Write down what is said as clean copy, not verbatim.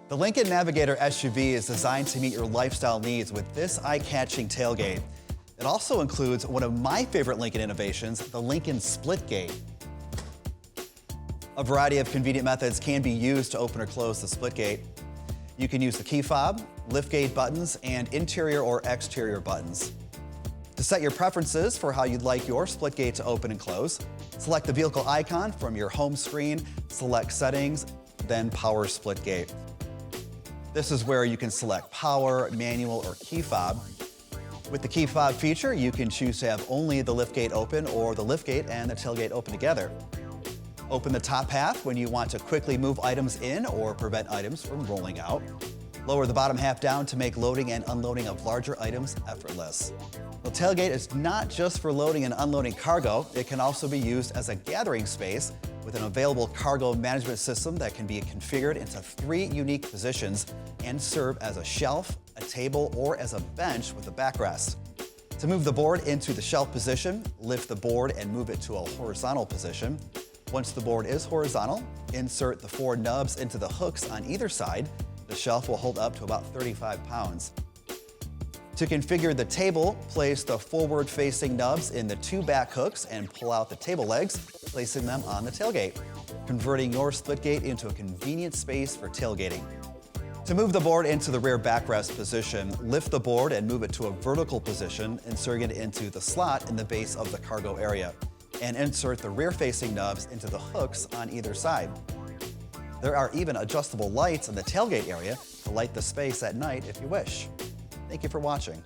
The Lincoln Navigator SUV is designed to meet your lifestyle needs with this eye-catching tailgate. It also includes one of my favorite Lincoln innovations, the Lincoln Splitgate. A variety of convenient methods can be used to open or close the Splitgate. You can use the key fob, liftgate buttons, and interior or exterior buttons. To set your preferences for how you'd like your Splitgate to open and close, select the vehicle icon from your home screen, select Settings, then Power Splitgate. This is where you can select power, manual, or key fob. With the key fob feature, you can choose to have only the liftgate open or the liftgate and the tailgate open together. Open the top half when you want to quickly move items in or prevent items from rolling out. Lower the bottom half down to make loading and unloading of larger items effortless. The tailgate is not just for loading and unloading cargo, it can also be used as a gathering space with an available cargo management system that can be configured into 3 unique positions and serve as a shelf, a table, or as a bench with a backrest. To move the board into the shelf position, lift the board and move it to a horizontal position. Once the board is horizontal, insert the 4 nubs into the hooks on either side. The shelf will hold up to about 35 pounds. To configure the table, place the forward-facing nubs in the 2 back hooks and pull out the table legs, placing them on the tailgate, converting your Splitgate into a convenient space for tailgating. To move the board into the rear backrest position, lift the board and move it to a vertical position, inserting it into the slot in the base of the cargo area, and insert the rear-facing nubs into the hooks on either side. There are even adjustable lights in the tailgate area to light the space at night if you wish. Thank you for watching.